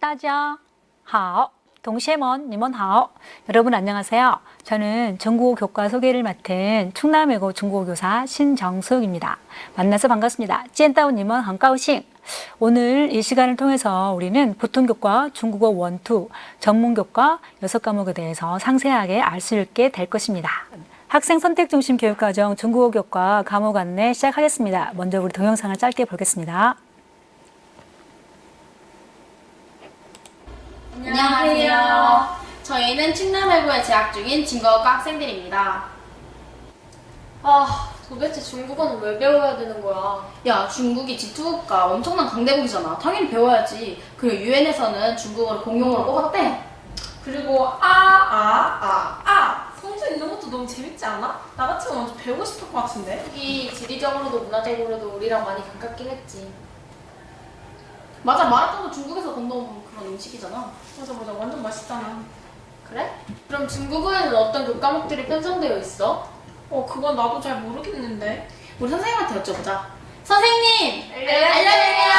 大家好, 동시에먼, 니먼하오. 여러분 안녕하세요. 저는 중국어 교과 소개를 맡은 충남외고 중국어 교사 신정숙입니다. 만나서 반갑습니다. 见到你们很高兴. 오늘 이 시간을 통해서 우리는 보통교과 중국어 1, 2, 전문교과 6과목에 대해서 상세하게 알 수 있게 될 것입니다. 학생 선택 중심 교육과정 중국어 교과 과목 안내 시작하겠습니다. 먼저 우리 동영상을 짧게 보겠습니다. 안녕하세요. 저희는 충남외고에 재학 중인 중국어과 학생들입니다. 도대체 중국어는 왜 배워야 되는 거야? 야, 중국이 G2국가 엄청난 강대국이잖아. 당연히 배워야지. 그리고 유엔에서는 중국어를 공용어로 꼽았대. 그리고 성질 있는 것도 너무 재밌지 않아? 나 같으면 먼저 배우고 싶을 것 같은데? 이 지리적으로도 문화적으로도 우리랑 많이 가깝긴 했지. 맞아, 마라탕도 중국에서 건너온 그런 음식이잖아. 맞아 완전 맛있잖아. 그래? 그럼 중국어에는 어떤 교과목들이 편성되어 있어? 그건 나도 잘 모르겠는데. 우리 선생님한테 여쭤보자. 선생님! 알려주세요!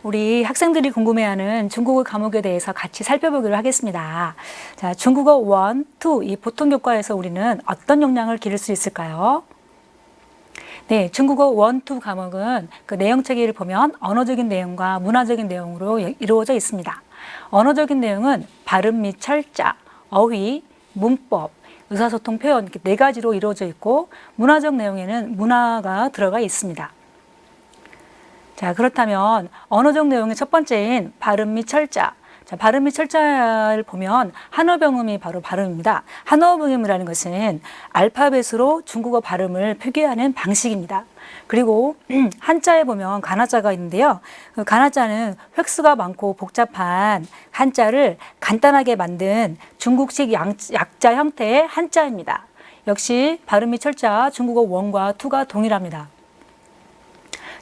우리 학생들이 궁금해하는 중국어 과목에 대해서 같이 살펴보기로 하겠습니다. 자, 중국어 1, 2, 이 보통교과에서 우리는 어떤 역량을 기를 수 있을까요? 네, 중국어 1, 2 과목은 그 내용체계를 보면 언어적인 내용과 문화적인 내용으로 이루어져 있습니다. 언어적인 내용은 발음 및 철자, 어휘, 문법, 의사소통 표현 이렇게 4가지로 이루어져 있고 문화적 내용에는 문화가 들어가 있습니다. 자, 그렇다면 언어적 내용의 첫 번째인 발음 및 철자. 자, 발음 및 철자를 보면 한어병음이 바로 발음입니다. 한어병음이라는 것은 알파벳으로 중국어 발음을 표기하는 방식입니다. 그리고 한자에 보면 가나자가 있는데요. 그 가나자는 획수가 많고 복잡한 한자를 간단하게 만든 중국식 약자 형태의 한자입니다. 역시 발음 및 철자 중국어 1과 2가 동일합니다.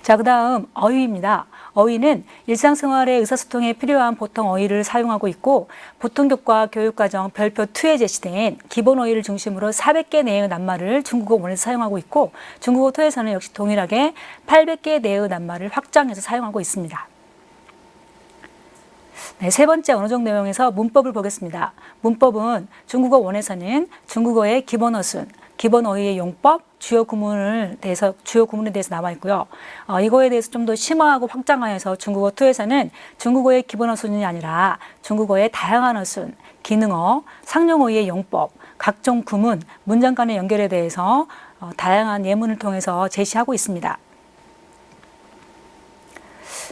자, 그 다음 어휘입니다. 어휘는 일상생활의 의사소통에 필요한 보통 어휘를 사용하고 있고 보통교과 교육과정 별표 2에 제시된 기본 어휘를 중심으로 400개 내의 낱말을 중국어 1에서 사용하고 있고 중국어 2에서는 역시 동일하게 800개 내의 낱말을 확장해서 사용하고 있습니다. 네, 세 번째 언어적 내용에서 문법을 보겠습니다. 문법은 중국어 1에서는 중국어의 기본 어순, 기본 어휘의 용법, 주요 구문에 대해서 나와 있고요. 이거에 대해서 좀 더 심화하고 확장하여서 중국어 2에서는 중국어의 기본 어순이 아니라 중국어의 다양한 어순, 기능어, 상용 어휘의 용법, 각종 구문, 문장 간의 연결에 대해서 다양한 예문을 통해서 제시하고 있습니다.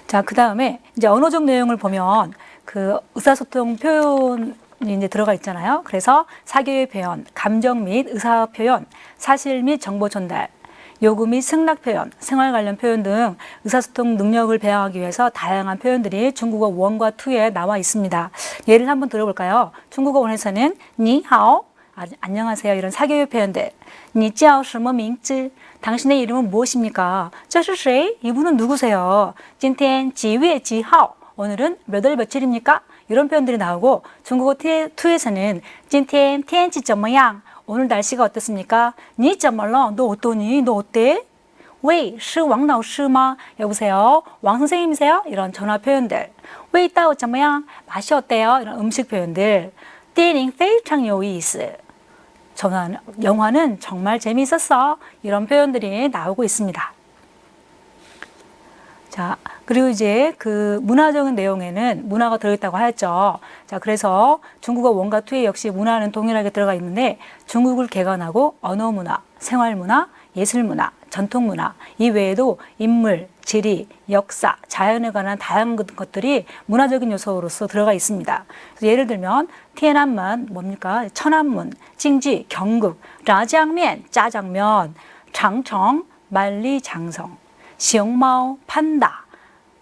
자, 그 다음에 이제 언어적 내용을 보면 그 의사소통 표현 이제 들어가 있잖아요. 그래서 사교의 표현, 감정 및 의사 표현, 사실 및 정보 전달, 요구 및 승낙 표현, 생활 관련 표현 등 의사소통 능력을 배양하기 위해서 다양한 표현들이 중국어 1과 2에 나와 있습니다. 예를 한번 들어볼까요? 중국어 1에서는 니하오, 안녕하세요, 이런 사교의 표현들. 니지ao 什么名字? 당신의 이름은 무엇입니까? 这是谁? 이분은 누구세요? 今天几月几号? 오늘은 몇 월 며칠입니까? 이런 표현들이 나오고 중국어 2에서는 今天天气怎么样? 오늘 날씨가 어떻습니까? 你怎么了? 너 어떠니? 너 어때? 喂,是王老师吗? 여보세요? 왕 선생님이세요? 이런 전화 표현들. 味道怎么样? 맛이 어때요? 이런 음식 표현들. 电影非常有意思. 영화는 정말 재미있었어. 이런 표현들이 나오고 있습니다. 자, 그리고 이제 그 문화적인 내용에는 문화가 들어있다고 하였죠. 자, 그래서 중국어 1과 2에 역시 문화는 동일하게 들어가 있는데 중국을 개관하고 언어 문화, 생활 문화, 예술 문화, 전통 문화, 이 외에도 인물, 지리, 역사, 자연에 관한 다양한 것들이 문화적인 요소로서 들어가 있습니다. 예를 들면 티안안men 뭡니까? 천안문, 징지, 경극, 라장면, 짜장면, 장청, 만리장성, 시영마오, 판다,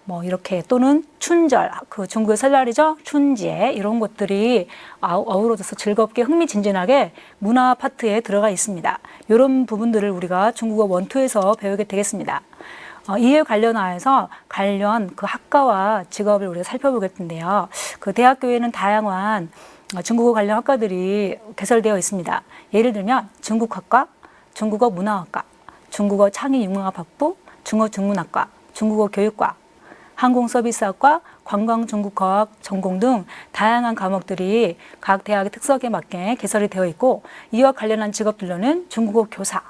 뭐 이렇게 또는 춘절, 그 중국의 설날이죠. 춘지에 이런 것들이 어우러져서 즐겁게 흥미진진하게 문화 파트에 들어가 있습니다. 이런 부분들을 우리가 중국어 1, 2에서 배우게 되겠습니다. 이에 관련하여서 관련 그 학과와 직업을 우리가 살펴보겠는데요. 그 대학교에는 다양한 중국어 관련 학과들이 개설되어 있습니다. 예를 들면 중국학과, 중국어 문화학과, 중국어 창의융합학부, 중국어 중문학과, 중국어 교육과, 항공서비스학과, 관광중국과학 전공 등 다양한 과목들이 각 대학의 특성에 맞게 개설이 되어 있고 이와 관련한 직업들로는 중국어 교사,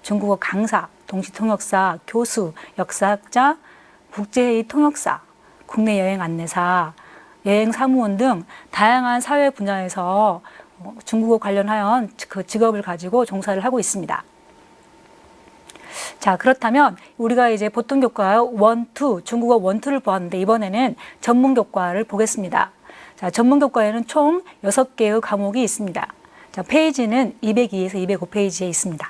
중국어 강사, 동시통역사, 교수, 역사학자, 국제회의 통역사, 국내 여행 안내사, 여행 사무원 등 다양한 사회 분야에서 중국어 관련하여 그 직업을 가지고 종사를 하고 있습니다. 자, 그렇다면 우리가 이제 보통 교과 1, 2, 중국어 1, 2를 보았는데 이번에는 전문 교과를 보겠습니다. 자, 전문 교과에는 총 6개의 과목이 있습니다. 자, 페이지는 202에서 205페이지에 있습니다.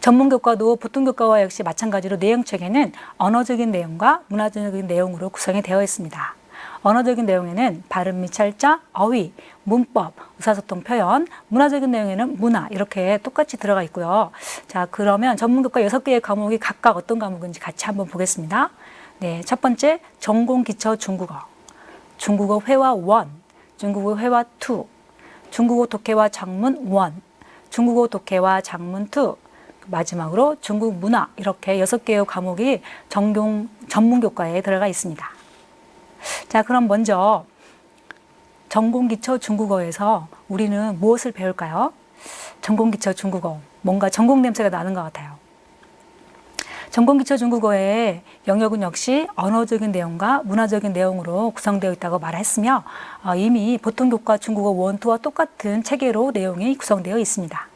전문 교과도 보통 교과와 역시 마찬가지로 내용책에는 언어적인 내용과 문화적인 내용으로 구성이 되어 있습니다. 언어적인 내용에는 발음 및 철자, 어휘, 문법, 의사소통 표현, 문화적인 내용에는 문화 이렇게 똑같이 들어가 있고요. 자, 그러면 전문교과 6개의 과목이 각각 어떤 과목인지 같이 한번 보겠습니다. 네, 첫 번째 전공 기초 중국어, 중국어 회화 1, 중국어 회화 2, 중국어 독해와 작문 1, 중국어 독해와 작문 2, 마지막으로 중국 문화 이렇게 6개의 과목이 전문교과에 들어가 있습니다. 자, 그럼 먼저 전공기초 중국어에서 우리는 무엇을 배울까요? 전공기초 중국어, 뭔가 전공 냄새가 나는 것 같아요. 전공기초 중국어의 영역은 역시 언어적인 내용과 문화적인 내용으로 구성되어 있다고 말했으며 이미 보통교과 중국어 1, 2와 똑같은 체계로 내용이 구성되어 있습니다.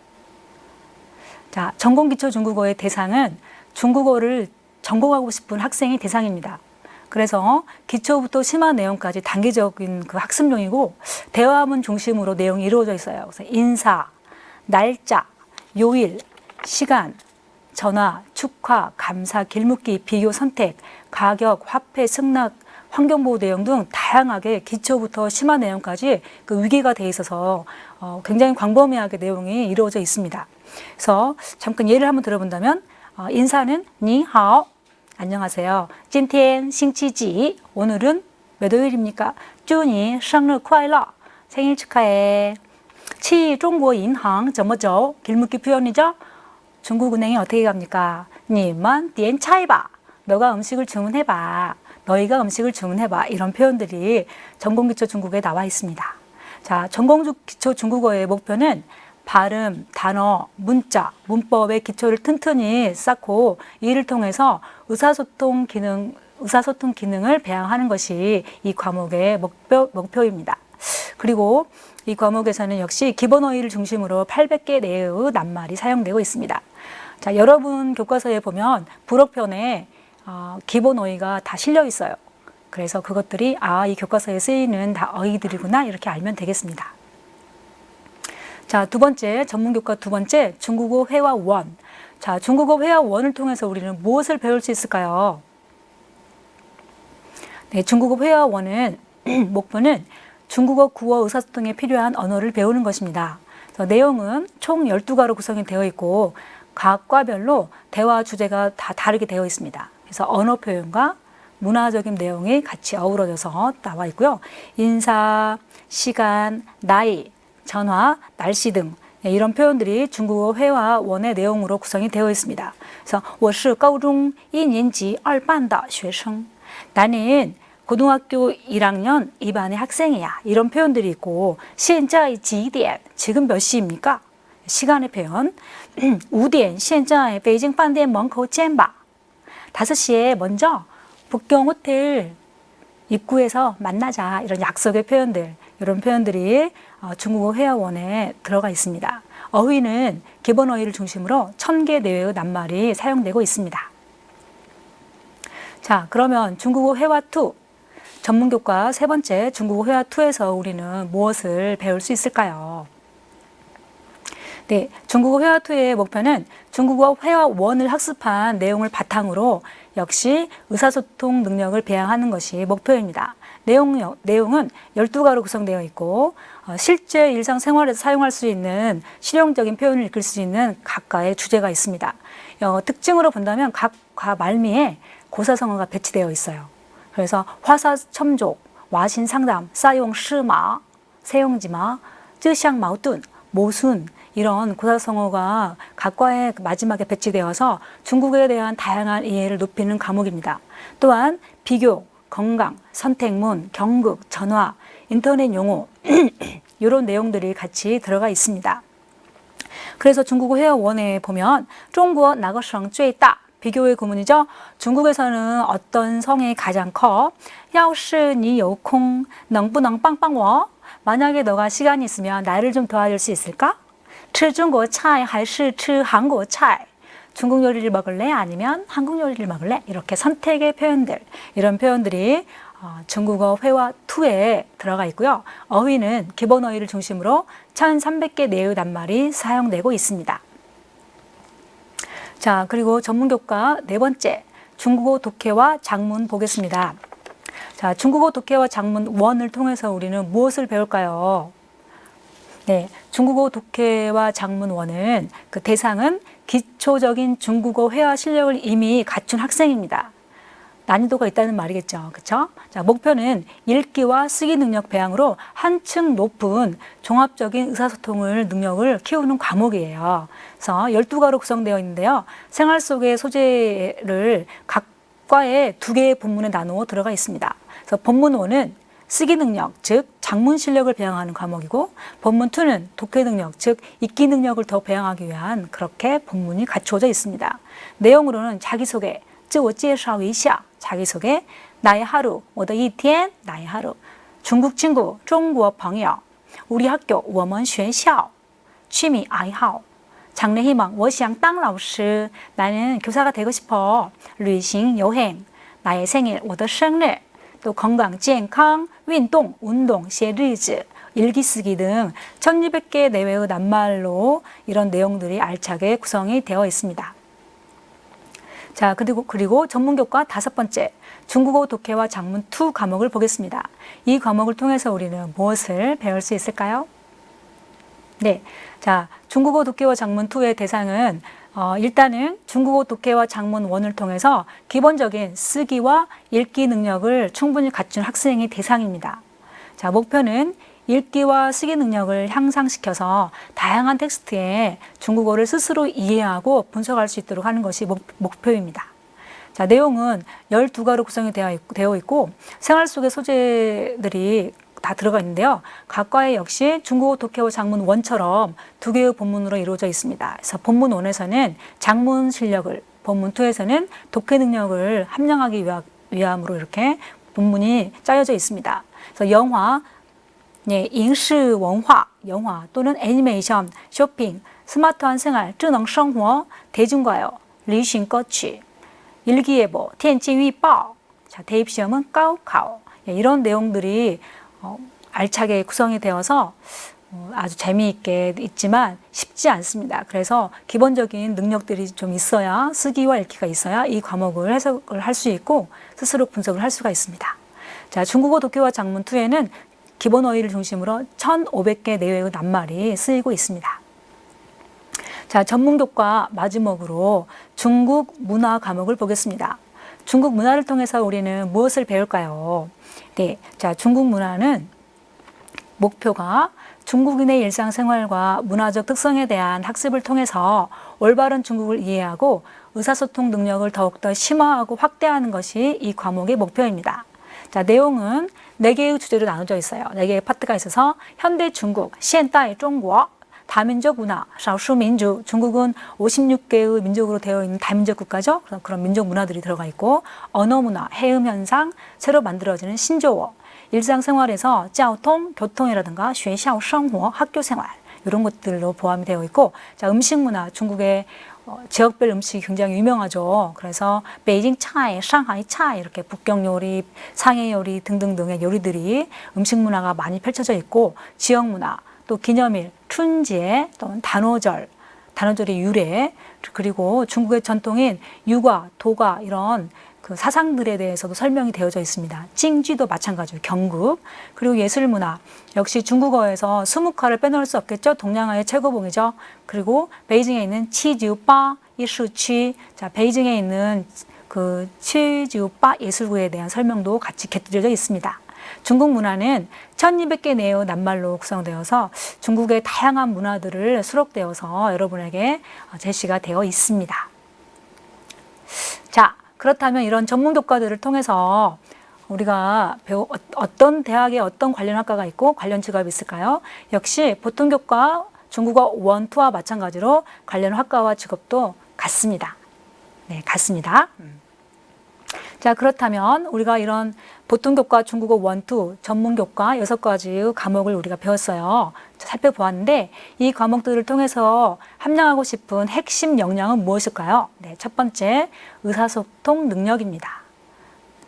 자, 전공기초 중국어의 대상은 중국어를 전공하고 싶은 학생이 대상입니다. 그래서 기초부터 심화 내용까지 단계적인 그 학습용이고 대화문 중심으로 내용이 이루어져 있어요. 그래서 인사, 날짜, 요일, 시간, 전화, 축하, 감사, 길묻기, 비교, 선택, 가격, 화폐, 승낙, 환경보호 내용 등 다양하게 기초부터 심화 내용까지 그 위계가 돼 있어서 굉장히 광범위하게 내용이 이루어져 있습니다. 그래서 잠깐 예를 한번 들어본다면 인사는 니하오, 안녕하세요. 今天星期几? 오늘은 몇 월입니까? 祝你生日快乐. 생일 축하해. 去中国银行怎么走? 길묻기 표현이죠. 중국은행이 어떻게 갑니까? 你们点菜吧. 너가 음식을 주문해봐. 너희가 음식을 주문해봐. 이런 표현들이 전공기초 중국어에 나와 있습니다. 자, 전공기초 중국어의 목표는 발음, 단어, 문자, 문법의 기초를 튼튼히 쌓고 이를 통해서 의사소통 기능을 배양하는 것이 이 과목의 목표입니다. 그리고 이 과목에서는 역시 기본 어휘를 중심으로 800개 내의 낱말이 사용되고 있습니다. 자, 여러분 교과서에 보면 부록편에 기본 어휘가 다 실려 있어요. 그래서 그것들이 이 교과서에 쓰이는 다 어휘들이구나 이렇게 알면 되겠습니다. 자, 두 번째 전문교과 두 번째 중국어 회화 1. 자, 중국어 회화 1을 통해서 우리는 무엇을 배울 수 있을까요? 네, 중국어 회화 1은 목표는 중국어 구어 의사소통에 필요한 언어를 배우는 것입니다. 그래서 내용은 총 12과로 구성이 되어 있고 각 과별로 대화 주제가 다 다르게 되어 있습니다. 그래서 언어 표현과 문화적인 내용이 같이 어우러져서 나와 있고요. 인사, 시간, 나이, 전화, 날씨 등 이런 표현들이 중국어 회화 1의 내용으로 구성이 되어 있습니다. 그래서 我是高中1年级2班的学生. 나는 고등학교 1학년 2반의 학생이야. 이런 표현들이 있고 现在几点? 지금 몇 시입니까? 시간의 표현. 5点现在北京饭店门口见吧. 5시에 먼저 북경 호텔 입구에서 만나자. 이런 약속의 표현들. 이런 표현들이 중국어 회화 1에 들어가 있습니다. 어휘는 기본 어휘를 중심으로 1000개 내외의 낱말이 사용되고 있습니다. 자, 그러면 중국어 회화 2, 전문교과 세 번째 중국어 회화 2에서 우리는 무엇을 배울 수 있을까요? 네, 중국어 회화 2의 목표는 중국어 회화 1을 학습한 내용을 바탕으로 역시 의사소통 능력을 배양하는 것이 목표입니다. 내용은 12과로 구성되어 있고 실제 일상생활에서 사용할 수 있는 실용적인 표현을 읽을 수 있는 각각의 주제가 있습니다. 특징으로 본다면 각 과 말미에 고사성어가 배치되어 있어요. 그래서 화사첨족, 와신상담, 사용시마, 세용지마, 쯔샹마오둔, 모순 이런 고사성어가 각 과에 마지막에 배치되어서 중국에 대한 다양한 이해를 높이는 과목입니다. 또한 비교, 건강, 선택문, 경극, 전화, 인터넷 용어 이런 내용들이 같이 들어가 있습니다. 그래서 중국어 회화 원에 보면 중국어哪个省最大 비교의 구문이죠. 중국에서는 어떤 성이 가장 커? 要是你有空能不能帮帮我? 만약에 너가 시간이 있으면 나를 좀 도와줄 수 있을까? 吃中国菜还是吃韩国菜? 중국 요리를 먹을래? 아니면 한국 요리를 먹을래? 이렇게 선택의 표현들, 이런 표현들이 중국어 회화 2에 들어가 있고요. 어휘는 기본 어휘를 중심으로 1300개 내의 낱말이 사용되고 있습니다. 자, 그리고 전문교과 네 번째, 중국어 독해와 작문 보겠습니다. 자, 중국어 독해와 작문 1을 통해서 우리는 무엇을 배울까요? 네, 중국어 독해와 작문 1은 그 대상은 기초적인 중국어 회화 실력을 이미 갖춘 학생입니다. 난이도가 있다는 말이겠죠. 그렇죠? 자, 목표는 읽기와 쓰기 능력 배양으로 한층 높은 종합적인 의사소통을 능력을 키우는 과목이에요. 그래서 12과로 구성되어 있는데요. 생활 속의 소재를 각 과에 2개의 본문에 나누어 들어가 있습니다. 그래서 본문 1은 쓰기 능력, 즉 작문 실력을 배양하는 과목이고, 본문 2는 독해 능력, 즉 읽기 능력을 더 배양하기 위한 그렇게 본문이 갖추어져 있습니다. 내용으로는 자기소개, 自我介绍一下 자기소개, 나의 하루, 我的一天 나의 하루, 중국 친구, 中国朋友, 우리 학교, 我们学校, 취미,爱好, 장래 희망, 我想当老师, 나는 교사가 되고 싶어, 旅行, 여행, 나의 생일, 我的生日, 또 건강, 健康, 运动, 운동, 写日子, 일기 쓰기 등 1200개 내외의 낱말로 이런 내용들이 알차게 구성이 되어 있습니다. 자, 그리고 전문교과 5번째, 중국어 독해와 작문 2 과목을 보겠습니다. 이 과목을 통해서 우리는 무엇을 배울 수 있을까요? 네, 자, 중국어 독해와 작문 2의 대상은 일단은 중국어 독해와 작문 1을 통해서 기본적인 쓰기와 읽기 능력을 충분히 갖춘 학생이 대상입니다. 자, 목표는 읽기와 쓰기 능력을 향상시켜서 다양한 텍스트에 중국어를 스스로 이해하고 분석할 수 있도록 하는 것이 목표입니다. 자, 내용은 12과로 구성이 되어 있고 생활 속의 소재들이 다 들어가 있는데요. 각 과에 역시 중국어 독해와 작문 1처럼 2개의 본문으로 이루어져 있습니다. 그래서 본문 1에서는 작문 실력을, 본문 2에서는 독해 능력을 함량하기 위함으로 이렇게 본문이 짜여져 있습니다. 그래서 영화, 네, 影视文化, 영화 또는 애니메이션, 쇼핑, 스마트한 생활, 智能生活, 대중가요, 流行歌曲, 일기예보, 天气预报, 자, 대입시험은 高考, 이런 내용들이 알차게 구성이 되어서 아주 재미있게 있지만 쉽지 않습니다. 그래서 기본적인 능력들이 좀 있어야, 쓰기와 읽기가 있어야 이 과목을 해석을 할 수 있고 스스로 분석을 할 수가 있습니다. 자, 중국어 독해와 작문 2에는 기본 어휘를 중심으로 1500개 내외의 낱말이 쓰이고 있습니다. 자, 전문교과 마지막으로 중국 문화 과목을 보겠습니다. 중국 문화를 통해서 우리는 무엇을 배울까요? 네, 자, 중국 문화는 목표가 중국인의 일상생활과 문화적 특성에 대한 학습을 통해서 올바른 중국을 이해하고 의사소통 능력을 더욱더 심화하고 확대하는 것이 이 과목의 목표입니다. 자, 내용은 4개의 주제로 나눠져 있어요. 4개의 파트가 있어서 현대 중국, 现代中国, 다민족 문화, 少数民族, 중국은 56개의 민족으로 되어 있는 다민족 국가죠. 그런 민족 문화들이 들어가 있고, 언어 문화, 해음 현상, 새로 만들어지는 신조어, 일상생활에서 交通, 교통이라든가 学校生活, 학교 생활, 이런 것들로 포함이 되어 있고, 자, 음식 문화, 중국의 지역별 음식이 굉장히 유명하죠. 그래서 베이징 차이, 상하이 차이, 이렇게 북경 요리, 상해 요리 등등등의 요리들이 음식 문화가 많이 펼쳐져 있고, 지역 문화, 또 기념일, 춘제, 또는 단오절의 유래, 그리고 중국의 전통인 유과, 도가 이런 그 사상들에 대해서도 설명이 되어져 있습니다. 찡쥐도 마찬가지로 경극, 그리고 예술 문화, 역시 중국어에서 수묵화를 빼놓을 수 없겠죠. 동양화의 최고봉이죠. 그리고 베이징에 있는 치지우바 예술区, 자, 베이징에 있는 그 치지우바 예술구에 대한 설명도 같이 곁들여져 있습니다. 중국 문화는 1200개 내의 낱말로 구성되어서 중국의 다양한 문화들을 수록되어서 여러분에게 제시가 되어 있습니다. 자, 그렇다면 이런 전문 교과들을 통해서 우리가 어떤 대학에 어떤 관련 학과가 있고 관련 직업이 있을까요? 역시 보통 교과 중국어 1, 2와 마찬가지로 관련 학과와 직업도 같습니다. 네, 같습니다. 자, 그렇다면 우리가 이런 보통 교과 중국어 1, 2 전문 교과 6가지의 과목을 우리가 배웠어요. 살펴보았는데 이 과목들을 통해서 함양하고 싶은 핵심 역량은 무엇일까요? 네, 첫 번째, 의사소통 능력입니다.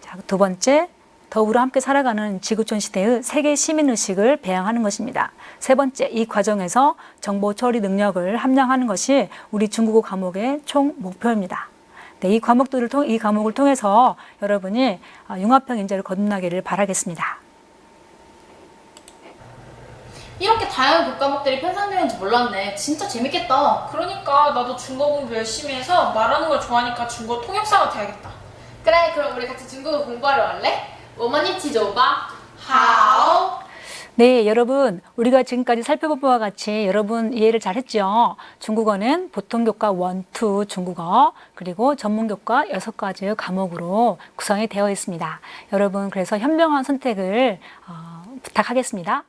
자, 두 번째, 더불어 함께 살아가는 지구촌 시대의 세계 시민의식을 배양하는 것입니다. 세 번째, 이 과정에서 정보 처리 능력을 함양하는 것이 우리 중국어 과목의 총 목표입니다. 네, 이 과목을 통해서 여러분이 융합형 인재를 거듭나기를 바라겠습니다. 이렇게 다양한 교과목들이 편성되는지 몰랐네. 진짜 재밌겠다. 그러니까 나도 중국어 공부 열심히 해서 말하는 걸 좋아하니까 중국어 통역사가 돼야겠다. 그래, 그럼 우리 같이 중국어 공부하러 갈래? 我们一起走吧。好。 네, 여러분, 우리가 지금까지 살펴본 바와 같이 여러분 이해를 잘했죠? 중국어는 보통 교과 1, 2 중국어, 그리고 전문 교과 6가지의 과목으로 구성이 되어 있습니다. 여러분, 그래서 현명한 선택을 부탁하겠습니다.